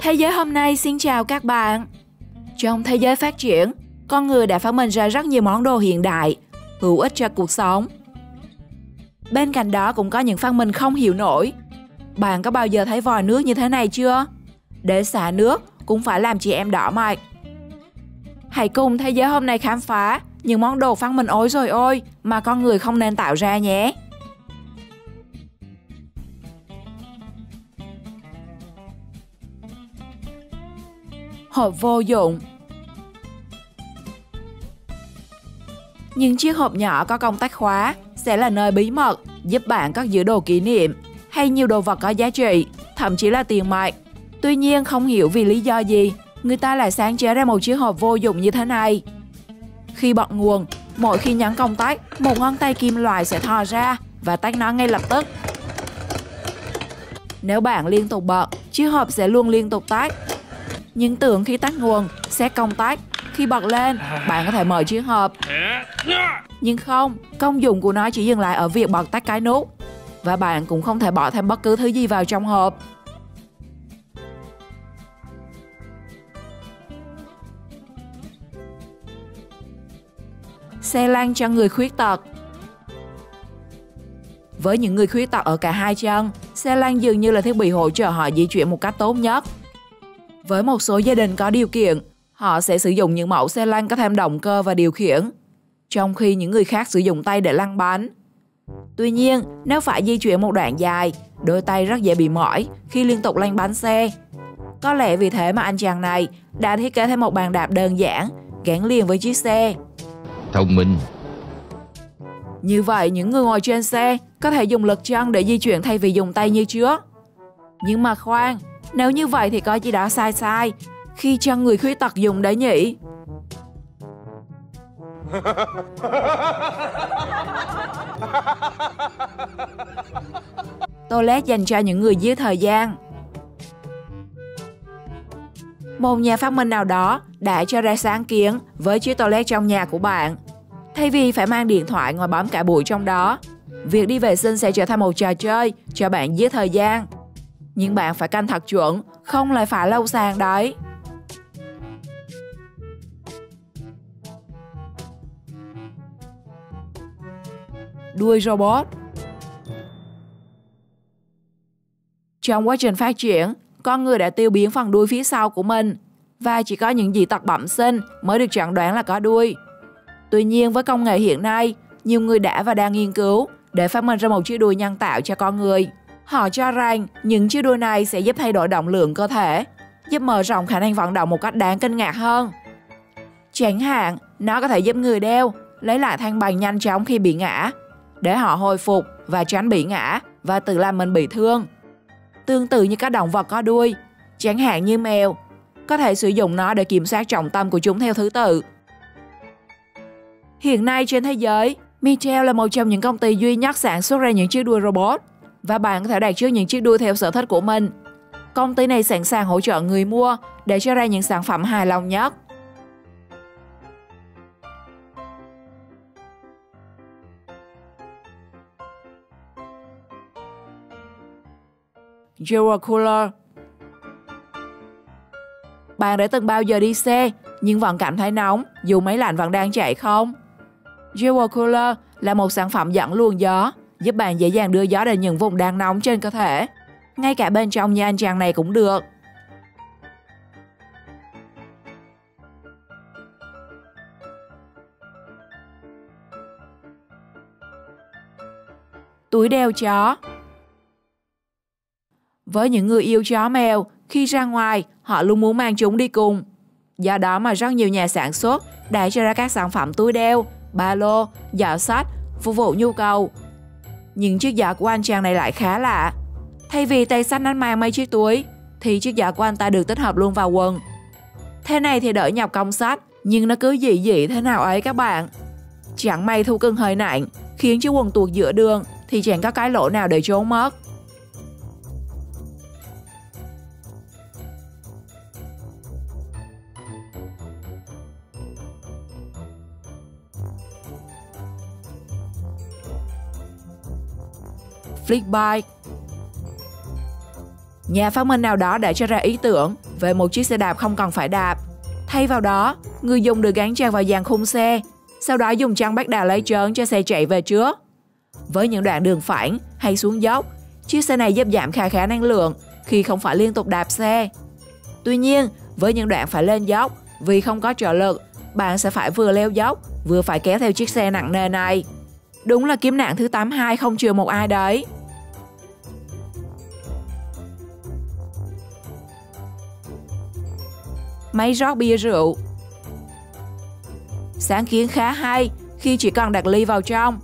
Thế giới hôm nay xin chào các bạn. Trong thế giới phát triển, con người đã phát minh ra rất nhiều món đồ hiện đại, hữu ích cho cuộc sống. Bên cạnh đó cũng có những phát minh không hiểu nổi. Bạn có bao giờ thấy vòi nước như thế này chưa? Để xả nước cũng phải làm chị em đỏ mặt. Hãy cùng thế giới hôm nay khám phá những món đồ phát minh ối rồi ôi mà con người không nên tạo ra nhé. Hộp vô dụng. Những chiếc hộp nhỏ có công tắc khóa sẽ là nơi bí mật giúp bạn cất giữ đồ kỷ niệm hay nhiều đồ vật có giá trị, thậm chí là tiền mặt. Tuy nhiên không hiểu vì lý do gì, người ta lại sáng chế ra một chiếc hộp vô dụng như thế này. Khi bật nguồn, mỗi khi nhấn công tắc, một ngón tay kim loại sẽ thò ra và tắt nó ngay lập tức. Nếu bạn liên tục bật, chiếc hộp sẽ luôn liên tục tắt. Nhưng tưởng khi tắt nguồn sẽ công tắc, khi bật lên, bạn có thể mở chiếc hộp. Nhưng không, công dụng của nó chỉ dừng lại ở việc bật tắt cái nút. Và bạn cũng không thể bỏ thêm bất cứ thứ gì vào trong hộp. Xe lăn cho người khuyết tật. Với những người khuyết tật ở cả hai chân, xe lăn dường như là thiết bị hỗ trợ họ di chuyển một cách tốt nhất. Với một số gia đình có điều kiện, họ sẽ sử dụng những mẫu xe lăn có thêm động cơ và điều khiển, trong khi những người khác sử dụng tay để lăn bánh. Tuy nhiên, nếu phải di chuyển một đoạn dài, đôi tay rất dễ bị mỏi khi liên tục lăn bánh xe. Có lẽ vì thế mà anh chàng này đã thiết kế thêm một bàn đạp đơn giản, gắn liền với chiếc xe. Thông minh. Như vậy, những người ngồi trên xe có thể dùng lực chân để di chuyển thay vì dùng tay như trước. Nhưng mà khoan, nếu như vậy thì có gì đó sai khi chân người khuyết tật dùng đấy nhỉ? Toilet dành cho những người giết thời gian. Một nhà phát minh nào đó đã cho ra sáng kiến với chiếc toilet trong nhà của bạn. Thay vì phải mang điện thoại ngồi bấm cả buổi trong đó, việc đi vệ sinh sẽ trở thành một trò chơi cho bạn giết thời gian. Nhưng bạn phải canh thật chuẩn, không lại phải lâu sàn đấy. Đuôi robot. Trong quá trình phát triển, con người đã tiêu biến phần đuôi phía sau của mình và chỉ có những dị tật bẩm sinh mới được chẩn đoán là có đuôi. Tuy nhiên với công nghệ hiện nay, nhiều người đã và đang nghiên cứu để phát minh ra một chiếc đuôi nhân tạo cho con người. Họ cho rằng những chiếc đuôi này sẽ giúp thay đổi động lượng cơ thể, giúp mở rộng khả năng vận động một cách đáng kinh ngạc hơn. Chẳng hạn, nó có thể giúp người đeo lấy lại thăng bằng nhanh chóng khi bị ngã, để họ hồi phục và tránh bị ngã và tự làm mình bị thương. Tương tự như các động vật có đuôi, chẳng hạn như mèo, có thể sử dụng nó để kiểm soát trọng tâm của chúng theo thứ tự. Hiện nay trên thế giới, Mattel là một trong những công ty duy nhất sản xuất ra những chiếc đuôi robot, và bạn có thể đặt trước những chiếc đuôi theo sở thích của mình. Công ty này sẵn sàng hỗ trợ người mua để cho ra những sản phẩm hài lòng nhất. Jewel Cooler. Bạn đã từng bao giờ đi xe nhưng vẫn cảm thấy nóng dù máy lạnh vẫn đang chạy không? Jewel Cooler là một sản phẩm dẫn luồng gió, giúp bạn dễ dàng đưa gió đến những vùng đang nóng trên cơ thể. Ngay cả bên trong như anh chàng này cũng được. Túi đeo chó. Với những người yêu chó mèo, khi ra ngoài, họ luôn muốn mang chúng đi cùng. Do đó mà rất nhiều nhà sản xuất đã cho ra các sản phẩm túi đeo, ba lô, giỏ xách, phục vụ nhu cầu. Nhưng chiếc giỏ của anh chàng này lại khá lạ. Thay vì tay xách anh mang mấy chiếc túi, thì chiếc giỏ của anh ta được tích hợp luôn vào quần. Thế này thì đỡ nhọc công xách, nhưng nó cứ dị dị thế nào ấy các bạn. Chẳng may thú cưng hơi nặng, khiến chiếc quần tuột giữa đường thì chẳng có cái lỗ nào để trốn mất. Flip bike. Nhà phát minh nào đó đã cho ra ý tưởng về một chiếc xe đạp không cần phải đạp. Thay vào đó, người dùng được gắn chặt vào dàn khung xe, sau đó dùng chân bắt đà lấy trớn cho xe chạy về trước. Với những đoạn đường phẳng hay xuống dốc, chiếc xe này giúp giảm khá năng lượng khi không phải liên tục đạp xe. Tuy nhiên, với những đoạn phải lên dốc, vì không có trợ lực, bạn sẽ phải vừa leo dốc, vừa phải kéo theo chiếc xe nặng nề này. Đúng là kiếp nạn thứ 82 không chừa một ai đấy. Máy rót bia rượu. Sáng kiến khá hay khi chỉ cần đặt ly vào trong.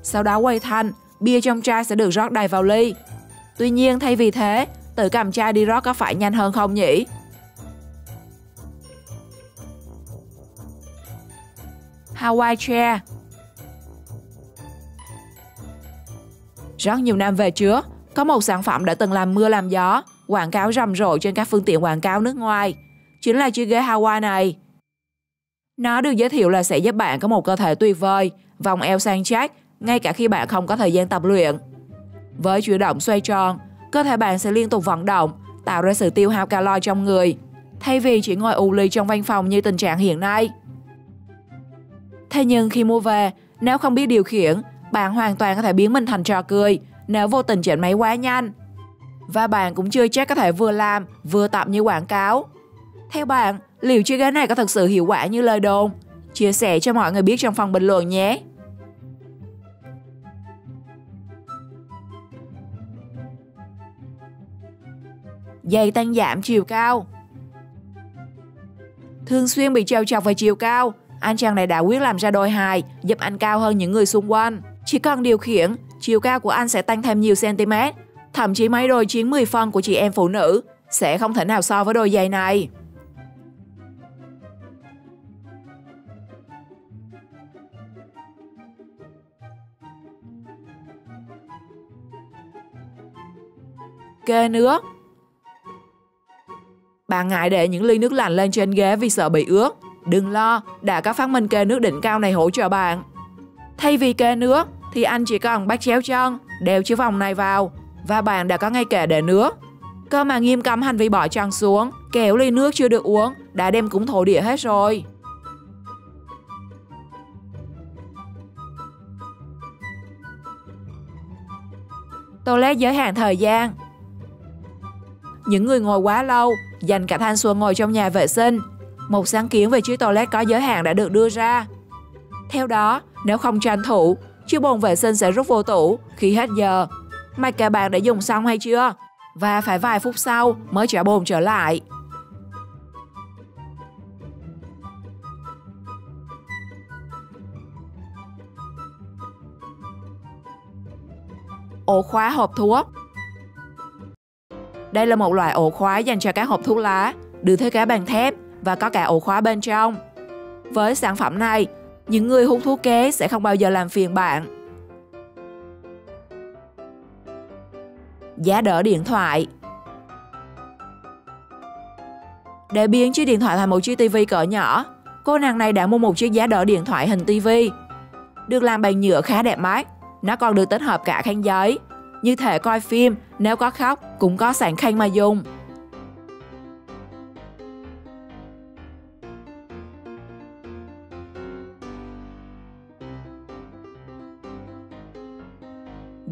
Sau đó quay thanh, bia trong chai sẽ được rót đầy vào ly. Tuy nhiên thay vì thế, tự cầm chai đi rót có phải nhanh hơn không nhỉ? Hawaii chair. Rất nhiều năm về trước, có một sản phẩm đã từng làm mưa làm gió, quảng cáo rầm rộ trên các phương tiện quảng cáo nước ngoài. Chính là chiếc ghế Hawaii này. Nó được giới thiệu là sẽ giúp bạn có một cơ thể tuyệt vời, vòng eo săn chắc, ngay cả khi bạn không có thời gian tập luyện. Với chuyển động xoay tròn, cơ thể bạn sẽ liên tục vận động, tạo ra sự tiêu hao calo trong người, thay vì chỉ ngồi ù lì trong văn phòng như tình trạng hiện nay. Thế nhưng khi mua về, nếu không biết điều khiển, bạn hoàn toàn có thể biến mình thành trò cười nếu vô tình chỉnh máy quá nhanh. Và bạn cũng chưa chắc có thể vừa làm, vừa tập như quảng cáo. Theo bạn, liệu chiếc ghế này có thực sự hiệu quả như lời đồn? Chia sẻ cho mọi người biết trong phần bình luận nhé! Giày tăng giảm chiều cao. Thường xuyên bị trêu chọc về chiều cao, anh chàng này đã quyết làm ra đôi hài giúp anh cao hơn những người xung quanh. Chỉ cần điều khiển, chiều cao của anh sẽ tăng thêm nhiều cm. Thậm chí mấy đôi 9-10 phân của chị em phụ nữ sẽ không thể nào so với đôi giày này. Kê nước. Bạn ngại để những ly nước lạnh lên trên ghế vì sợ bị ướt. Đừng lo, đã có phát minh kê nước đỉnh cao này hỗ trợ bạn. Thay vì kê nước thì anh chỉ cần bắt chéo chân, đeo chiếc vòng này vào và bạn đã có ngay kệ để nước. Cơ mà nghiêm cấm hành vi bỏ chân xuống, kéo ly nước chưa được uống đã đem cúng thổ địa hết rồi. Toilet giới hạn thời gian. Những người ngồi quá lâu, dành cả thanh xuân ngồi trong nhà vệ sinh. Một sáng kiến về chiếc toilet có giới hạn đã được đưa ra. Theo đó, nếu không tranh thủ, chiếc bồn vệ sinh sẽ rút vô tủ khi hết giờ. Mặc cả bạn đã dùng xong hay chưa? Và phải vài phút sau mới trả bồn trở lại. Ổ khóa hộp thuốc. Đây là một loại ổ khóa dành cho các hộp thuốc lá, được thiết kế bằng thép và có cả ổ khóa bên trong. Với sản phẩm này, những người hút thuốc kế sẽ không bao giờ làm phiền bạn. Giá đỡ điện thoại. Để biến chiếc điện thoại thành một chiếc tivi cỡ nhỏ, cô nàng này đã mua một chiếc giá đỡ điện thoại hình tivi. Được làm bằng nhựa khá đẹp mắt, nó còn được tích hợp cả khăn giấy, như thể coi phim, nếu có khóc cũng có sẵn khăn mà dùng.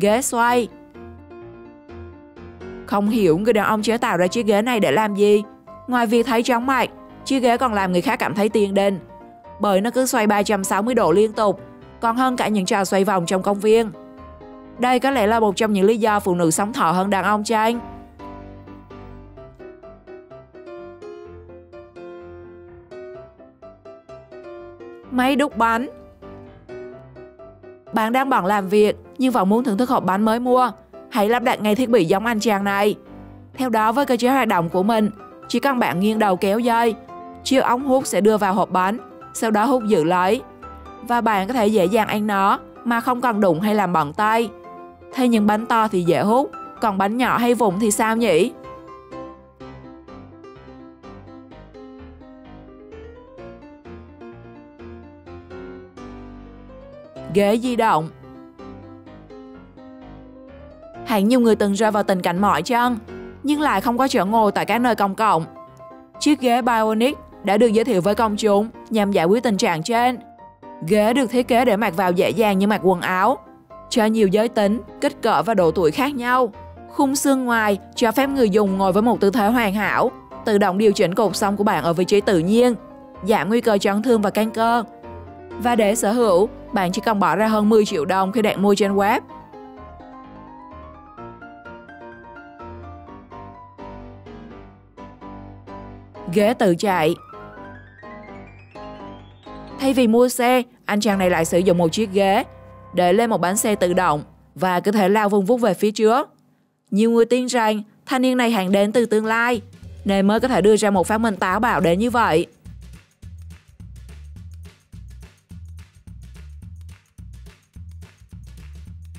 Ghế xoay. Không hiểu người đàn ông chế tạo ra chiếc ghế này để làm gì. Ngoài việc thấy chóng mặt, chiếc ghế còn làm người khác cảm thấy tiền đình, bởi nó cứ xoay 360 độ liên tục, còn hơn cả những trò xoay vòng trong công viên. Đây có lẽ là một trong những lý do phụ nữ sống thọ hơn đàn ông chăng? Máy đúc bánh. Bạn đang bận làm việc nhưng vẫn muốn thưởng thức hộp bánh mới mua. Hãy lắp đặt ngay thiết bị giống anh chàng này. Theo đó, với cơ chế hoạt động của mình, chỉ cần bạn nghiêng đầu kéo dây, chiếc ống hút sẽ đưa vào hộp bánh, sau đó hút giữ lấy. Và bạn có thể dễ dàng ăn nó mà không cần đụng hay làm bận tay. Thế nhưng bánh to thì dễ hút, còn bánh nhỏ hay vụn thì sao nhỉ? Ghế di động. Hẳn nhiều người từng rơi vào tình cảnh mỏi chân. nhưng lại không có chỗ ngồi tại các nơi công cộng. Chiếc ghế Bionic đã được giới thiệu với công chúng nhằm giải quyết tình trạng trên. Ghế được thiết kế để mặc vào dễ dàng như mặc quần áo, cho nhiều giới tính, kích cỡ và độ tuổi khác nhau. Khung xương ngoài cho phép người dùng ngồi với một tư thế hoàn hảo, tự động điều chỉnh cột sống của bạn ở vị trí tự nhiên, giảm nguy cơ chấn thương và căng cơ. Và để sở hữu, bạn chỉ cần bỏ ra hơn 10 triệu đồng khi đặt mua trên web. Ghế tự chạy. Thay vì mua xe, anh chàng này lại sử dụng một chiếc ghế để lên một bánh xe tự động và cứ thể lao vun vút về phía trước. Nhiều người tin rằng thanh niên này hẳn đến từ tương lai, nên mới có thể đưa ra một phát minh táo bạo đến như vậy.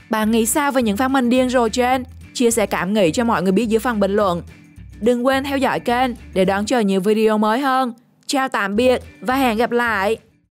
Bạn nghĩ sao về những phát minh điên rồ trên? Chia sẻ cảm nghĩ cho mọi người biết dưới phần bình luận. Đừng quên theo dõi kênh để đón chờ nhiều video mới hơn. Chào tạm biệt và hẹn gặp lại!